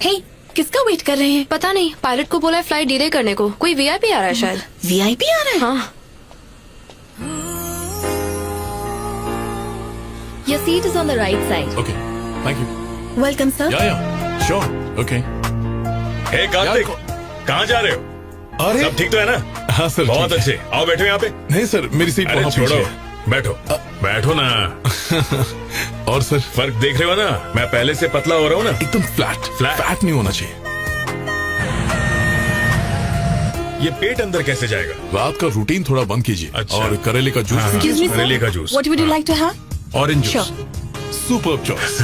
हे, किसका वेट कर रहे हैं? पता नहीं, पायलट को बोला है फ्लाइट डिले करने को। कोई वीआईपी आ रहा है शायद। वीआईपी आ रहा है? हाँ। Your seat is on the right side. Okay, thank you. Welcome sir. Yeah, sure. Okay. हे कार्तिक, कहाँ जा रहे हो? अरे सब ठीक तो है ना? हाँ सर, बहुत ठीक है। अच्छे। आओ बैठो यहाँ पे। नहीं सर, मेरी सीट अरे वहाँ छोड़ो, पीछे है। बैठो बैठो ना। और सर फर्क देख रहे हो ना? मैं पहले से पतला हो रहा हूँ ना। एकदम फ्लैट फैट नहीं होना चाहिए। ये पेट अंदर कैसे जाएगा? रात का रूटीन थोड़ा बंद कीजिए। अच्छा। और करेले का जूस। Excuse me, sir. करेले का juice. What would you like to have? Orange Sure. Juice. Superb choice.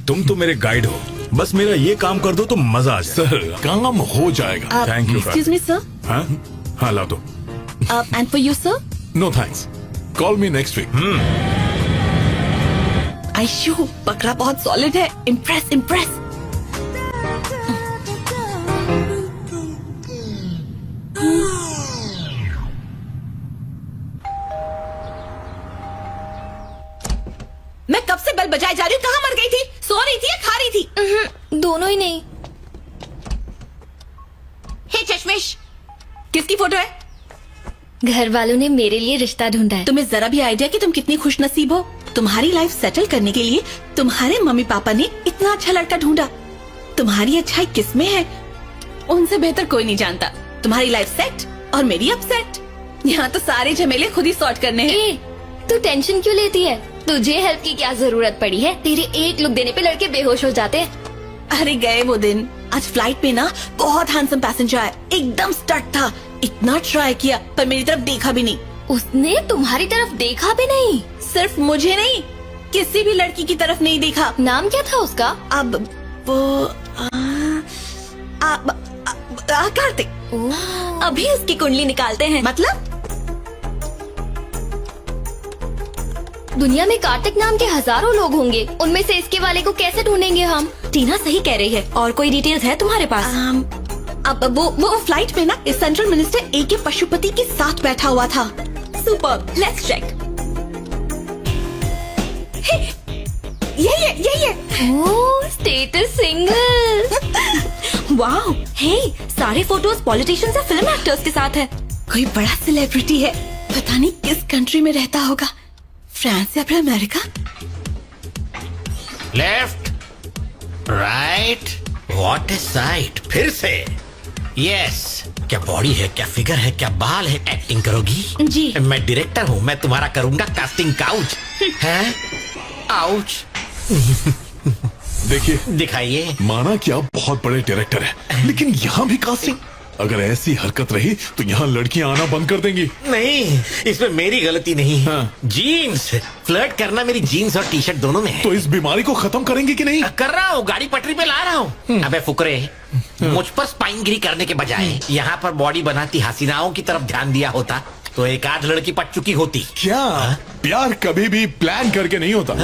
तुम तो मेरे गाइड हो, बस मेरा ये काम कर दो तो मजा आ जाए। सर काम हो जाएगा। Thank you, Excuse me, sir. हाँ हाँ ला दो। And for you, sir? No thanks, call me next week. Ayshu, बकरा बहुत सॉलिड है। Impress impress. मैं कब से बेल बजाए जा रही हूँ। कहाँ मर गई थी? सो रही थी या खा रही थी? दोनों ही नहीं। हे चश्मिश, किसकी फोटो है? घर वालों ने मेरे लिए रिश्ता ढूंढा है। तुम्हें जरा भी आइडिया कि तुम कितनी खुश नसीब हो। तुम्हारी लाइफ सेटल करने के लिए तुम्हारे मम्मी पापा ने इतना अच्छा लड़का ढूंढा। तुम्हारी अच्छाई किसमें है उनसे बेहतर कोई नहीं जानता। तुम्हारी लाइफ सेट और मेरी अपसेट। यहाँ तो सारे झमेले खुद ही सॉर्ट करने हैं। ए, तू टेंशन क्यों लेती है? तुझे हेल्प की क्या जरूरत पड़ी है? तेरे एक लुक देने पे लड़के बेहोश हो जाते हैं। अरे गए वो दिन। आज फ्लाइट में ना बहुत हैंडसम पैसेंजर आया, एकदम स्टड था। इतना ट्राई किया पर मेरी तरफ देखा भी नहीं। उसने तुम्हारी तरफ देखा भी नहीं? सिर्फ मुझे नहीं, किसी भी लड़की की तरफ नहीं देखा। नाम क्या था उसका? अब वो कार्तिक। अभी उसकी कुंडली निकालते हैं। मतलब दुनिया में कार्तिक नाम के हजारों लोग होंगे, उनमें से इसके वाले को कैसे ढूंढेंगे हम? टीना सही कह रही है। और कोई डिटेल्स है तुम्हारे पास? अब वो फ्लाइट में ना इस सेंट्रल मिनिस्टर A.K. पशुपति के साथ बैठा हुआ था। Super, let's check. यही है। Oh, status single. Wow, hey, सारे फोटोज पॉलिटिशियंस या फिल्म एक्टर्स के साथ है। कोई बड़ा सेलिब्रिटी है, पता नहीं किस कंट्री में रहता होगा। फ्रांस या फिर America. Left, right, what A site. फिर से यस। क्या बॉडी है, क्या फिगर है, क्या बाल है। एक्टिंग करोगी? जी। मैं डायरेक्टर हूँ, मैं तुम्हारा करूंगा कास्टिंग काउच। है आउच। देखिए, दिखाइए। माना कि आप बहुत बड़े डायरेक्टर हैं, लेकिन यहाँ भी कास्टिंग। अगर ऐसी हरकत रही तो यहाँ लड़कियाँ आना बंद कर देंगी। नहीं, इसमें मेरी गलती नहीं है। हाँ। जीन्स फ्लर्ट करना मेरी जीन्स और टी शर्ट दोनों में है। तो इस बीमारी को खत्म करेंगे कि नहीं? कर रहा हूँ, गाड़ी पटरी पे ला रहा हूँ। अबे फुकरे, मुझ पर स्पाइनगिरी करने के बजाय यहाँ पर बॉडी बनाती हसीनाओं की तरफ ध्यान दिया होता तो एक आध लड़की पट चुकी होती। क्या प्यार कभी भी प्लान करके नहीं होता?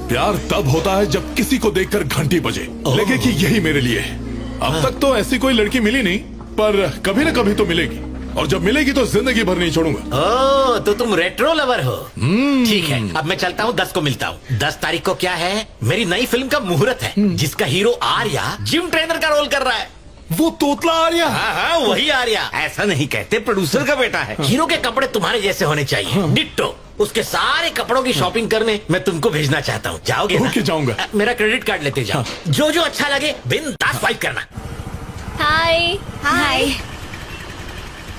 प्यार तब होता है जब किसी को देखकर घंटी बजे, लगे कि यही मेरे लिए है। अब तक तो ऐसी कोई लड़की मिली नहीं, पर कभी न कभी तो मिलेगी, और जब मिलेगी तो जिंदगी भर नहीं छोड़ूंगा। ओह, तो तुम रेट्रो लवर हो। ठीक है, अब मैं चलता हूँ, 10 को मिलता हूँ। 10 तारीख को क्या है? मेरी नई फिल्म का मुहूर्त है, जिसका हीरो आर्या जिम ट्रेनर का रोल कर रहा है। वो तोतला आर्या? हाँ, वही आर्या। ऐसा नहीं कहते, प्रोड्यूसर का बेटा है। हीरो के कपड़े तुम्हारे जैसे होने चाहिए, डिट्टो। उसके सारे कपड़ों की शॉपिंग करने मैं तुमको भेजना चाहता हूँ। जाओगे ना? ओके, जाऊंगा। मेरा क्रेडिट कार्ड लेते जाओ। जो अच्छा लगे बिंदास स्वाइप करना। हाय। हाय।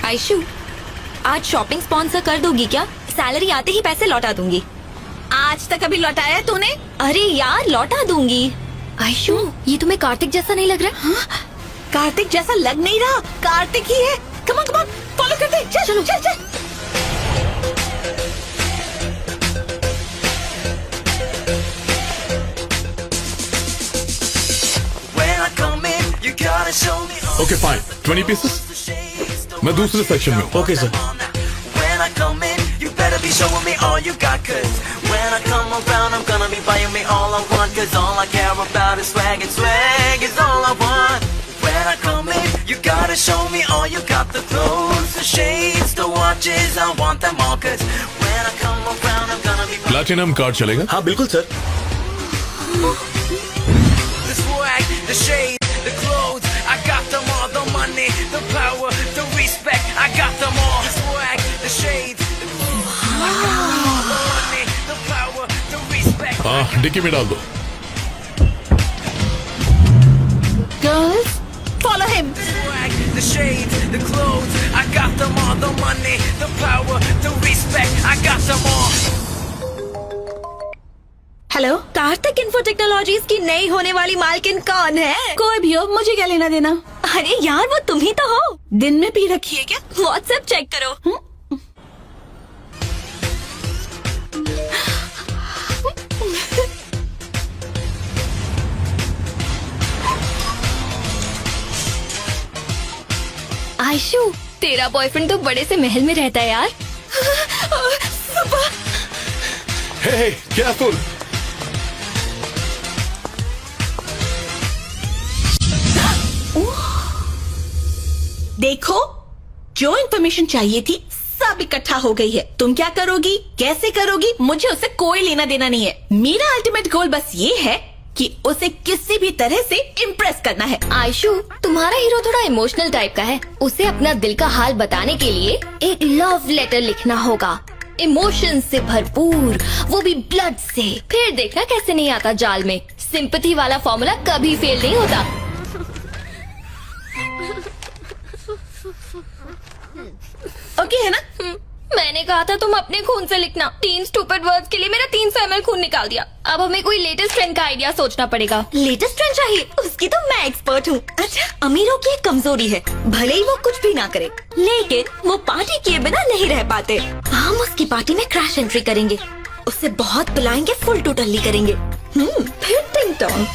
आयशु, आज शॉपिंग स्पॉन्सर कर दोगी क्या? सैलरी आते ही पैसे लौटा दूंगी। आज तक अभी लौटाया है तूने? अरे यार, लौटा दूंगी। आयशु, ये तुम्हें कार्तिक जैसा नहीं लग रहा? हाँ? कार्तिक जैसा लग नहीं रहा, कार्तिक ही है। कम ऑन फॉलो कर दे। चल चल चल। Okay fine, 20 pieces. मैं दूसरे सेक्शन में हूँ। Okay sir. When I come in, you better be showing me all you got, 'cause when I come around, I'm gonna be buying me all I want, 'cause all I care about is swag, and swag is all I want. When I come in, you gotta show me all you got, the clothes, the shades, the watches, I want them all, 'cause when I come around, I'm gonna be platinum card चलेगा? हाँ बिल्कुल सर। the swag, the shades, dickey में डाल दो। Girls follow him. The shades, the clothes, I got them all. The money, the power, the respect, I got them all. Hello, Kartik info technologies की नई होने वाली मालकिन कौन है? कोई भी हो, मुझे क्या लेना देना। अरे यार, वो तुम ही तो हो। दिन में पी रखी है क्या? व्हाट्सएप चेक करो। आयशु, तेरा बॉयफ्रेंड तो बड़े से महल में रहता है यार। हे, केयरफुल। देखो, जो इन्फॉर्मेशन चाहिए थी सब इकट्ठा हो गई है। तुम क्या करोगी, कैसे करोगी, मुझे उससे कोई लेना देना नहीं है। मेरा अल्टीमेट गोल बस ये है कि उसे किसी भी तरह से इम्प्रेस करना है। आयशु, तुम्हारा हीरो थोड़ा इमोशनल टाइप का है। उसे अपना दिल का हाल बताने के लिए एक लव लेटर लिखना होगा, इमोशन से भरपूर, वो भी ब्लड से। फिर देखना कैसे नहीं आता जाल में। सिंपैथी वाला फॉर्मूला कभी फेल नहीं होता। ओके है ना? मैंने कहा था तुम अपने खून से लिखना। 3 स्टूपिड वर्ड्स के लिए मेरा 300 ml खून निकाल दिया। अब हमें कोई लेटेस्ट ट्रेंड का आइडिया सोचना पड़ेगा। लेटेस्ट ट्रेंड चाहिए? उसकी तो मैं एक्सपर्ट हूँ। अच्छा, अमीरों की एक कमजोरी है, भले ही वो कुछ भी ना करे, लेकिन वो पार्टी किए बिना नहीं रह पाते। हम उसकी पार्टी में क्रैश एंट्री करेंगे, उसे बहुत पिलाएंगे, फुल टू टल्ली करेंगे। फिर टिंग टोंग।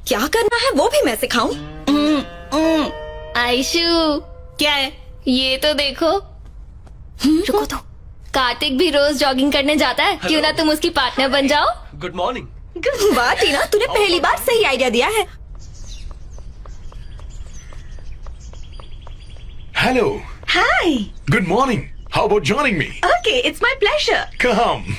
क्या करना है वो भी मैं सिखाऊं। आयशु, क्या है? ये तो देखो। रुको तो। कार्तिक भी रोज जॉगिंग करने जाता है, क्यों ना तुम उसकी पार्टनर बन जाओ। Good morning. वाह टीना, तूने पहली बार सही आइडिया दिया है। Hello, hi. Good morning. How about joining me? Okay, it's my pleasure. Come.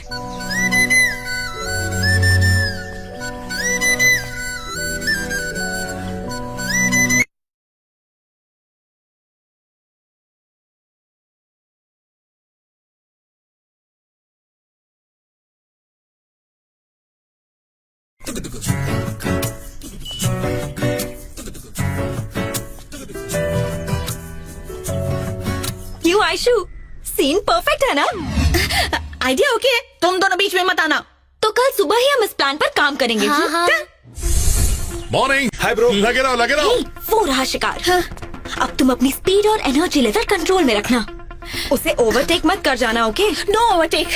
क्यों आयशु, सीन परफेक्ट है ना? आइडिया ओके है, तुम दोनों बीच में मत आना। तो कल सुबह ही हम इस प्लान पर काम करेंगे। हाँ, हाँ। मॉर्निंग। Hi bro. लगे रहो, लगे रहो। हे, वो रहा शिकार। अब तुम अपनी स्पीड और एनर्जी लेवल कंट्रोल में रखना। उसे ओवरटेक मत कर जाना, ओके? No overtake.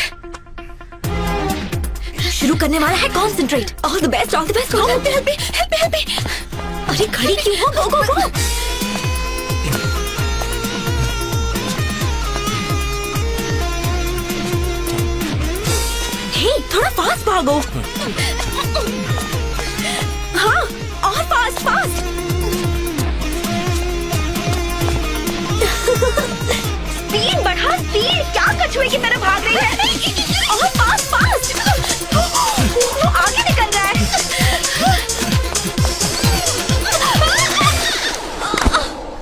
शुरू करने वाला है, concentrate. All the best, all the best. Help me. अरे खड़ी क्यों हो? गो गो गो। हे, थोड़ा फास्ट भागो। हाँ, और फास्ट फास्ट। स्पीड बढ़ा, स्पीड। क्या कछुए की तरह भाग रही है? और फास्ट फास्ट। वो आगे निकल रहा है।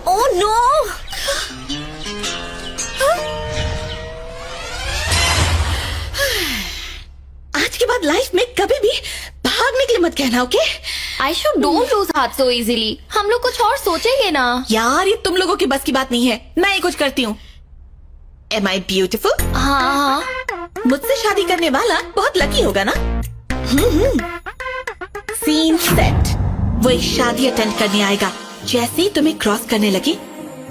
Oh no. आज के बाद लाइफ में कभी भी भागने के लिए मत कहना, okay? Aishu, don't lose heart so easily. हम लोग कुछ और सोचेंगे ना। यार, ये तुम लोगों की बस की बात नहीं है। मैं ही कुछ करती हूँ। Am I beautiful? हाँ, मुझसे शादी करने वाला बहुत लकी होगा ना? Scene set. वो एक शादी अटेंड करने आएगा। जैसे ही तुम्हें क्रॉस करने लगे,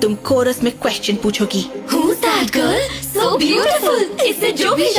तुम कोरस में question पूछोगी। Who's that girl? So beautiful. इससे जो भी